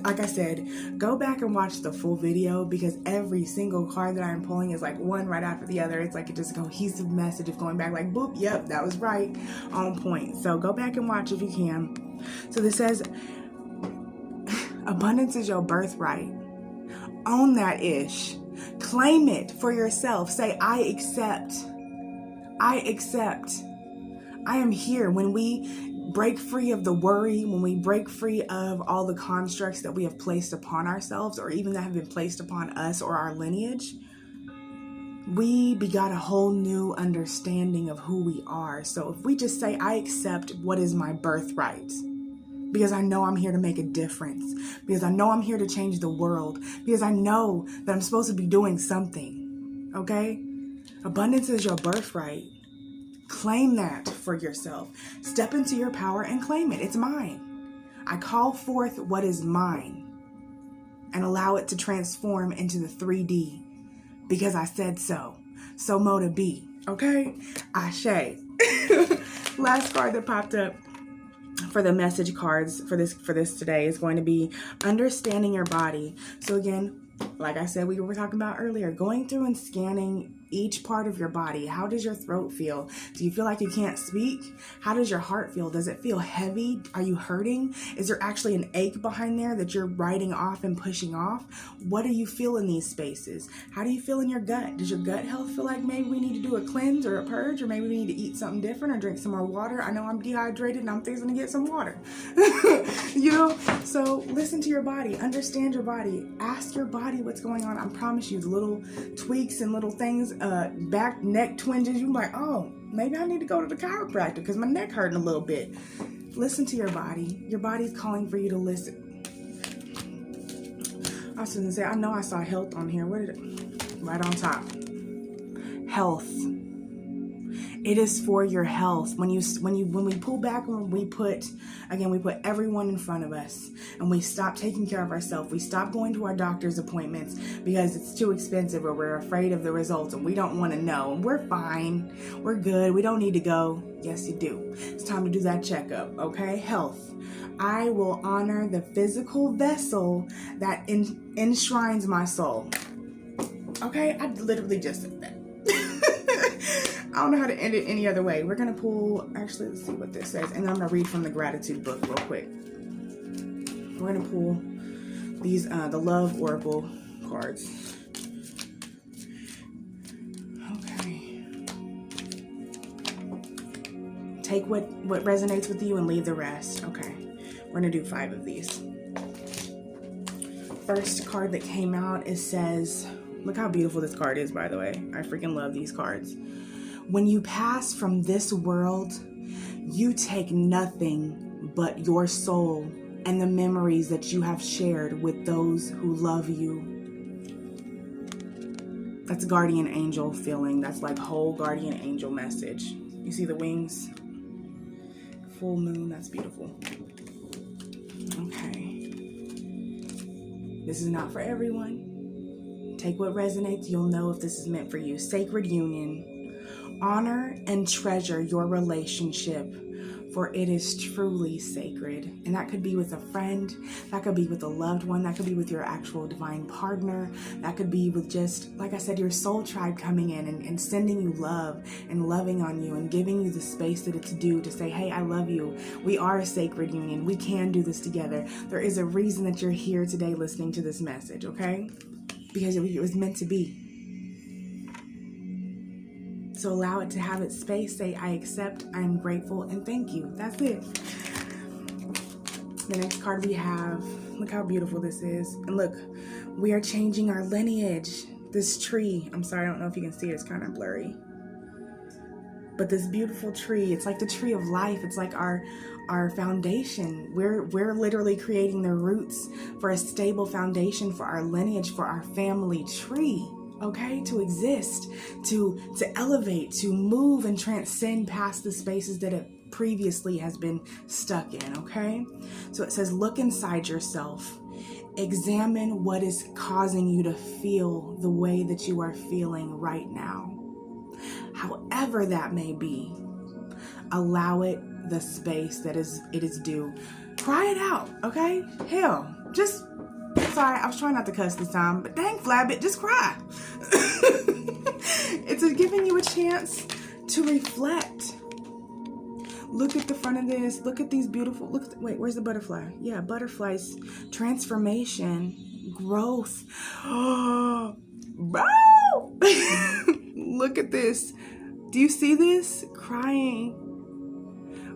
like I said, go back and watch the full video, because every single card that I'm pulling is like one right after the other. It's like just a cohesive message of going back like, boop, yep, that was right, on point. So go back and watch if you can. So this says, abundance is your birthright. Own that ish. Claim it for yourself. Say, I accept. I accept. I am here. When we break free of the worry, when we break free of all the constructs that we have placed upon ourselves, or even that have been placed upon us or our lineage, we begot a whole new understanding of who we are. So if we just say, I accept what is my birthright, because I know I'm here to make a difference, because I know I'm here to change the world, because I know that I'm supposed to be doing something, okay? Abundance is your birthright. Claim that for yourself. Step into your power and claim it. It's mine. I call forth what is mine and allow it to transform into the 3D, because I said so. So mo to be. Okay? Ashe. Last card that popped up for the message cards for this today is going to be understanding your body. So again, like I said, we were talking about earlier, going through and scanning each part of your body. How does your throat feel? Do you feel like you can't speak? How does your heart feel? Does it feel heavy? Are you hurting? Is there actually an ache behind there that you're writing off and pushing off? What do you feel in these spaces? How do you feel in your gut? Does your gut health feel like maybe we need to do a cleanse or a purge, or maybe we need to eat something different or drink some more water? I know I'm dehydrated and I'm fixing to get some water. So listen to your body, understand your body, ask your body what's going on. I promise you, the little tweaks and little things, back neck twinges, you're like, oh, maybe I need to go to the chiropractor because my neck hurting a little bit. Listen to your body. Your body's calling for you to listen. I was gonna say, I know I saw health on here. Where did it? Right on top. Health. It is for your health. When we pull back, when we put everyone in front of us and we stop taking care of ourselves, we stop going to our doctor's appointments because it's too expensive or we're afraid of the results and we don't want to know. And we're fine. We're good. We don't need to go. Yes, you do. It's time to do that checkup. Okay? Health. I will honor the physical vessel that enshrines my soul. Okay? I literally just said that. I don't know how to end it any other way. We're going to pull, actually, let's see what this says. And then I'm going to read from the gratitude book real quick. We're going to pull these, the Love Oracle cards. Okay. Take what resonates with you and leave the rest. Okay. We're going to do 5 of these. First card that came out, it says, look how beautiful this card is, by the way. I freaking love these cards. When you pass from this world, you take nothing but your soul and the memories that you have shared with those who love you. That's guardian angel feeling. That's like whole guardian angel message. You see the wings? Full moon, that's beautiful. Okay. This is not for everyone. Take what resonates. You'll know if this is meant for you. Sacred union. Honor and treasure your relationship, for it is truly sacred. And that could be with a friend, that could be with a loved one, that could be with your actual divine partner, that could be with just, like I said, your soul tribe coming in and sending you love and loving on you and giving you the space that it's due to say, hey, I love you. We are a sacred union. We can do this together. There is a reason that you're here today listening to this message, okay? Because it was meant to be. So allow it to have its space. Say, I accept, I am grateful, and thank you. That's it. The next card we have, look how beautiful this is. And look, we are changing our lineage. This tree, I'm sorry, I don't know if you can see it. It's kind of blurry. But this beautiful tree, it's like the tree of life. It's like our foundation. We're literally creating the roots for a stable foundation for our lineage, for our family tree. Okay, to exist, to elevate, to move and transcend past the spaces that it previously has been stuck in, okay? So it says, look inside yourself. Examine what is causing you to feel the way that you are feeling right now. However that may be, allow it the space that it is due. Cry it out, okay? Hell, just... Sorry, I was trying not to cuss this time, but dang, Flabbit, just cry. It's giving you a chance to reflect. Look at the front of this. Look at these beautiful, wait, where's the butterfly? Yeah, butterflies, transformation, growth. Oh, bro! Look at this. Do you see this? Crying.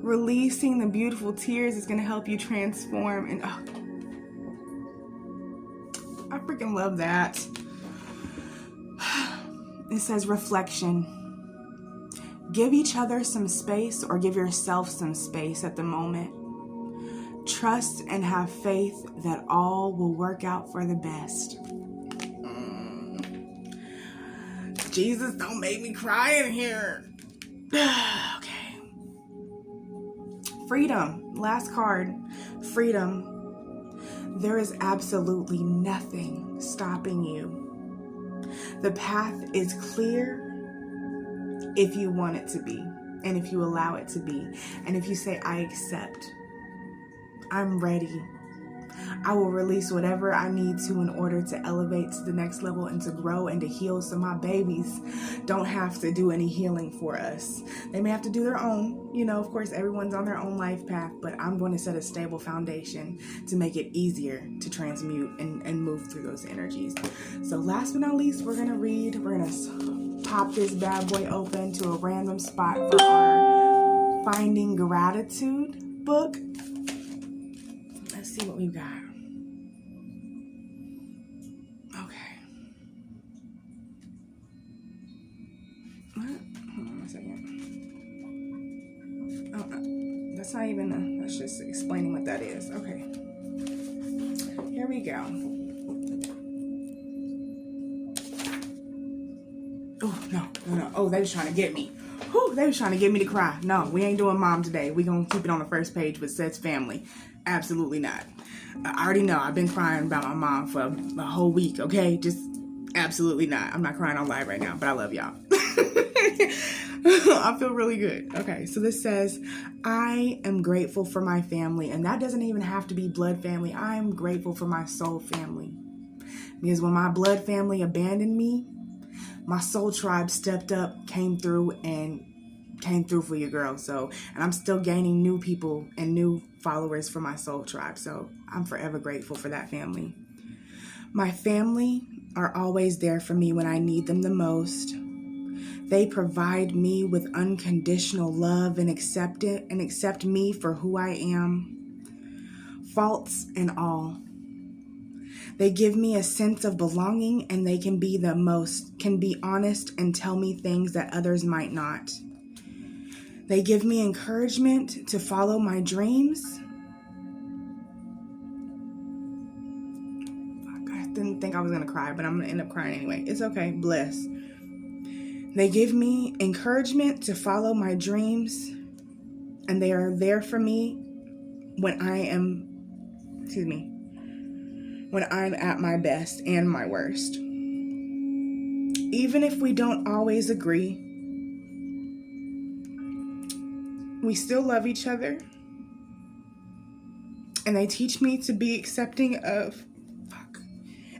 Releasing the beautiful tears is going to help you transform. And I freaking love that. It says reflection. Give each other some space, or give yourself some space at the moment. Trust and have faith that all will work out for the best. Jesus, don't make me cry in here. Okay. Freedom. Last card. Freedom. There is absolutely nothing stopping you. The path is clear if you want it to be, and if you allow it to be, and if you say, I accept, I'm ready, I will release whatever I need to in order to elevate to the next level and to grow and to heal, so my babies don't have to do any healing for us. They may have to do their own, you know, of course, everyone's on their own life path, but I'm going to set a stable foundation to make it easier to transmute and move through those energies. So last but not least, we're going to pop this bad boy open to a random spot for our Finding Gratitude book. Let's see what we've got. Okay. What? Hold on a second. Oh, that's not even, that's just explaining what that is. Okay. Here we go. Oh, no. Oh, they was trying to get me. Whew, they was trying to get me to cry. No, we ain't doing mom today. We gonna keep it on the first page with Seth's family. Absolutely not. I already know I've been crying about my mom for a whole week, okay? Just absolutely not. I'm not crying on live right now, but I love y'all. I feel really good. Okay, so this says, I am grateful for my family, and that doesn't even have to be blood family. I am grateful for my soul family. Because when my blood family abandoned me, my soul tribe stepped up, came through for your girl. So, and I'm still gaining new people and new followers for my soul tribe. So I'm forever grateful for that family. My family are always there for me when I need them the most. They provide me with unconditional love and accept me for who I am, faults and all. They give me a sense of belonging, and they can be honest and tell me things that others might not. They give me encouragement to follow my dreams. Fuck, I didn't think I was going to cry, but I'm going to end up crying anyway. It's okay. Bless. They give me encouragement to follow my dreams, and they are there for me when I'm at my best and my worst. Even if we don't always agree, we still love each other. And they teach me to be accepting of,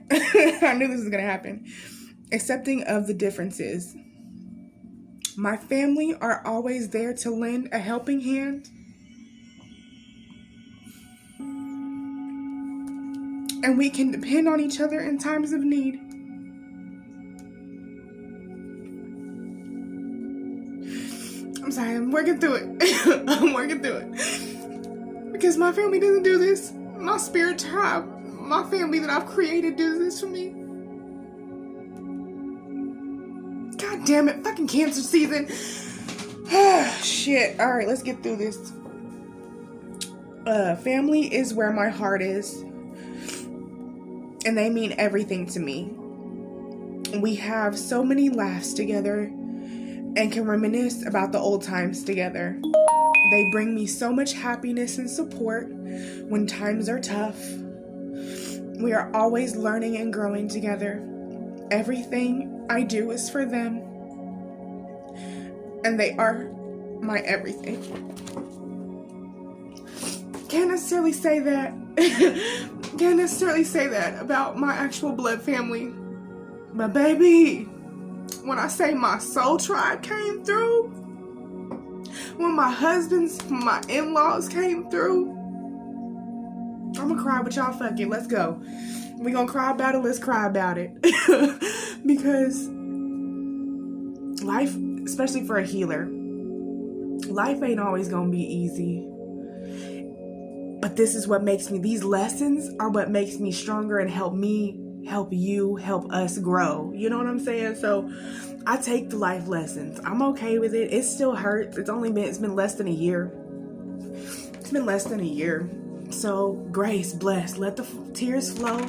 I knew this was going to happen. Accepting of the differences. My family are always there to lend a helping hand. And we can depend on each other in times of need. I'm sorry, I'm working through it. I'm working through it. Because my family doesn't do this. My spirit tribe, my family that I've created does this for me. God damn it, fucking cancer season. Shit. Alright, let's get through this. Family is where my heart is. And they mean everything to me. We have so many laughs together and can reminisce about the old times together. They bring me so much happiness and support when times are tough. We are always learning and growing together. Everything I do is for them. And they are my everything. Can't necessarily say that. Can't necessarily say that about my actual blood family. But baby, when I say my soul tribe came through, when my in-laws came through, I'm gonna cry with y'all. Fuck it, let's go. We gonna cry about it, let's cry about it. Because life, especially for a healer, life ain't always gonna be easy. But this is what makes me, these lessons are what makes me stronger and help me, help you, help us grow. You know what I'm saying? So I take the life lessons. I'm okay with it. It still hurts. It's been less than a year. It's been less than a year. So grace, bless, let the tears flow.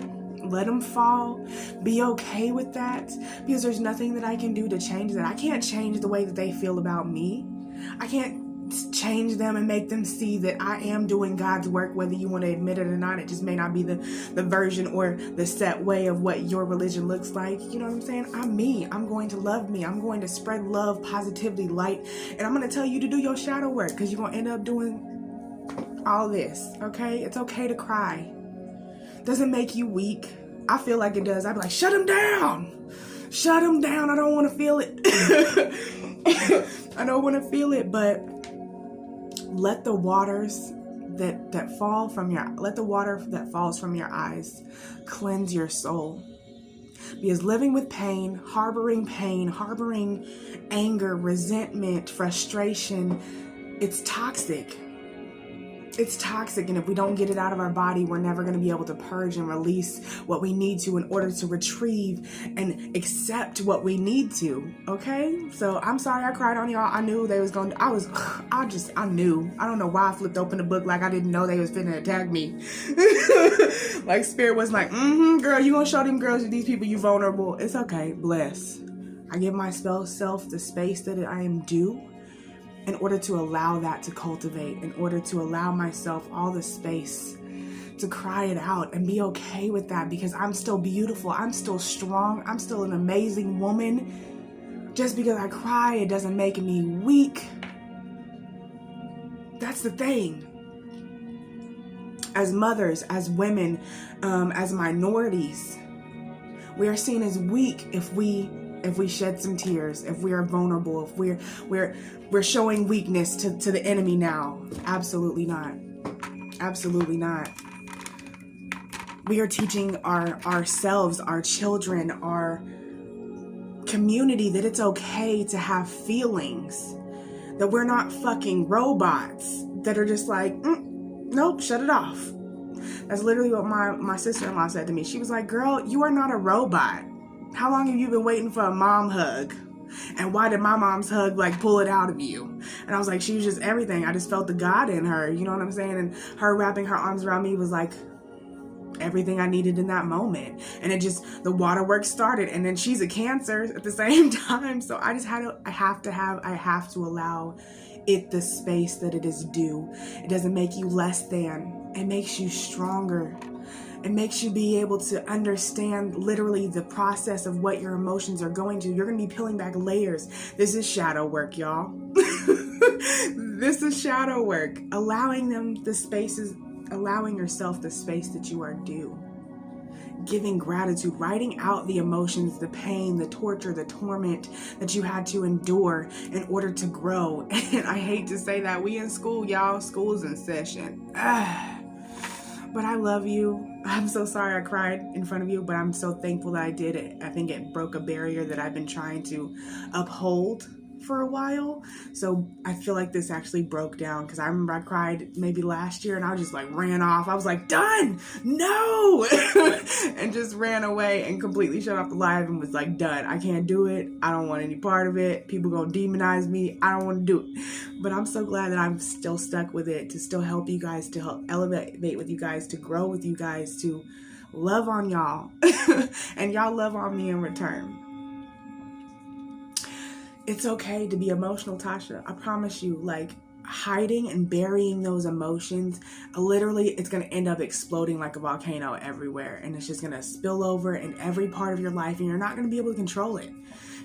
Let them fall. Be okay with that. Because there's nothing that I can do to change that. I can't change the way that they feel about me. I can't change them and make them see that I am doing God's work, whether you want to admit it or not. It just may not be the version or the set way of what your religion looks like. You know what I'm saying? I'm me. I'm going to love me. I'm going to spread love, positivity, light. And I'm going to tell you to do your shadow work, because you're going to end up doing all this. Okay? It's okay to cry. doesn't make you weak. I feel like it does. I'd be like, shut him down. Shut him down. I don't want to feel it. I don't want to feel it, but let the waters that fall from let the water that falls from your eyes cleanse your soul. Because living with pain, harboring anger, resentment, frustration, it's toxic. It's toxic, and if we don't get it out of our body, we're never going to be able to purge and release what we need to in order to retrieve and accept what we need to, okay? So I'm sorry I cried on y'all. I knew they was going to, I knew. I don't know why I flipped open the book like I didn't know they was finna attack me. Like Spirit was like, girl, you gonna show them girls or these people you vulnerable. It's okay, bless. I give myself the space that I am due, in order to allow that to cultivate, in order to allow myself all the space to cry it out and be okay with that, because I'm still beautiful, I'm still strong, I'm still an amazing woman. Just because I cry, it doesn't make me weak. That's the thing. As mothers, as women, as minorities, we are seen as weak if we shed some tears, if we are vulnerable, if we're showing weakness to the enemy now. Absolutely not. Absolutely not. We are teaching ourselves, our children, our community that it's okay to have feelings, that we're not fucking robots that are just like, nope, shut it off. That's literally what my sister-in-law said to me. She was like, girl, you are not a robot. How long have you been waiting for a mom hug? And why did my mom's hug like pull it out of you? And I was like, she was just everything. I just felt the God in her, you know what I'm saying? And her wrapping her arms around me was like everything I needed in that moment. And it just, the waterworks started. And then she's a Cancer at the same time. So I just I have to allow it the space that it is due. It doesn't make you less than. It makes you stronger. It makes you be able to understand literally the process of what your emotions are going to. You're going to be peeling back layers. This is shadow work, y'all. This is shadow work. Allowing yourself the space that you are due. Giving gratitude, writing out the emotions, the pain, the torture, the torment that you had to endure in order to grow. And I hate to say that. We in school, y'all. School's in session. But I love you. I'm so sorry I cried in front of you, but I'm so thankful that I did it. I think it broke a barrier that I've been trying to uphold for a while. So I feel like this actually broke down, because I remember I cried maybe last year and I just like ran off. I was like, done, no, and just ran away and completely shut off the live and was like, done. I can't do it. I don't want any part of it. People gonna demonize me. I don't want to do it. But I'm so glad that I'm still stuck with it, to still help you guys, to help elevate with you guys, to grow with you guys, to love on y'all and y'all love on me in return. It's okay to be emotional, Tasha. I promise you, like, hiding and burying those emotions, literally, it's going to end up exploding like a volcano everywhere. And it's just going to spill over in every part of your life. And you're not going to be able to control it.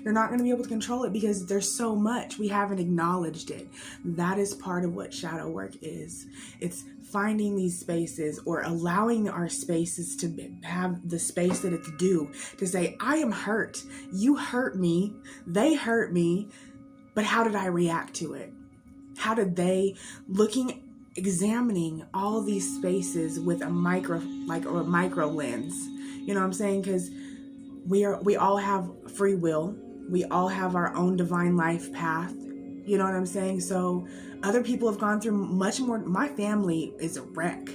You're not going to be able to control it because there's so much. We haven't acknowledged it. That is part of what shadow work is. It's finding these spaces, or allowing our spaces to have the space that it's due, to say, I am hurt. You hurt me. They hurt me. But how did I react to it? How did they, examining all these spaces with a micro lens, you know what I'm saying? Because we all have free will. We all have our own divine life path. You know what I'm saying? So other people have gone through much more. My family is a wreck.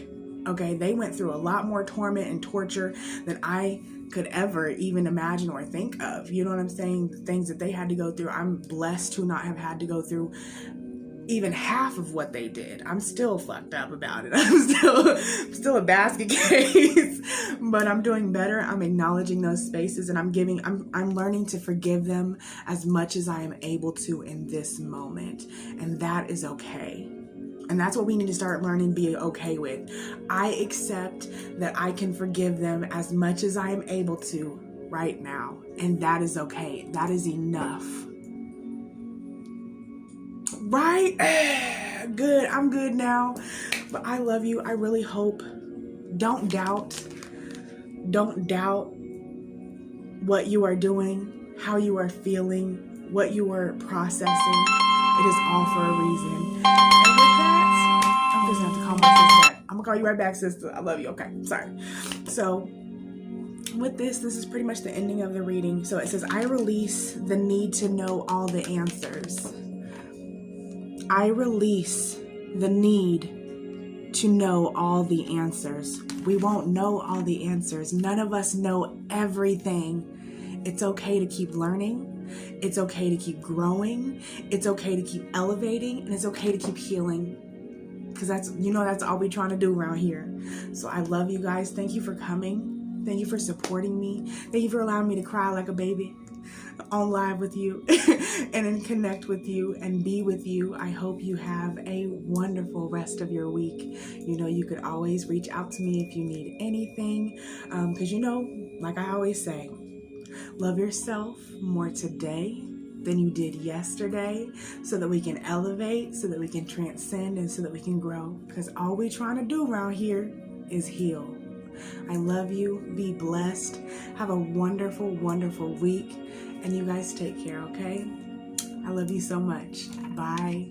Okay. They went through a lot more torment and torture than I could ever even imagine or think of. You know what I'm saying? The things that they had to go through. I'm blessed to not have had to go through even half of what they did. I'm still fucked up about it. I'm still a basket case, but I'm doing better. I'm acknowledging those spaces, and I'm learning to forgive them as much as I am able to in this moment. And that is okay. And that's what we need to start learning, be okay with. I accept that I can forgive them as much as I am able to right now. And that is okay. That is enough. Right? Good. I'm good now. But I love you. I really hope. Don't doubt. Don't doubt what you are doing, how you are feeling, what you are processing. It is all for a reason. And with that, I'm just gonna have to call my sister back. I'm gonna call you right back, sister. I love you. Okay, sorry. So with this is pretty much the ending of the reading. So it says, I release the need to know all the answers. I release the need to know all the answers. We won't know all the answers. None of us know everything. It's okay to keep learning. It's okay to keep growing. It's okay to keep elevating, and it's okay to keep healing. Because that's all we're trying to do around here. So I love you guys. Thank you for coming. Thank you for supporting me. Thank you for allowing me to cry like a baby on live with you and then connect with you and be with you. I hope you have a wonderful rest of your week. You could always reach out to me if you need anything. Because like I always say, love yourself more today than you did yesterday, so that we can elevate, so that we can transcend, and so that we can grow. Because all we're trying to do around here is heal. I love you. Be blessed. Have a wonderful, wonderful week. And you guys take care, okay? I love you so much. Bye.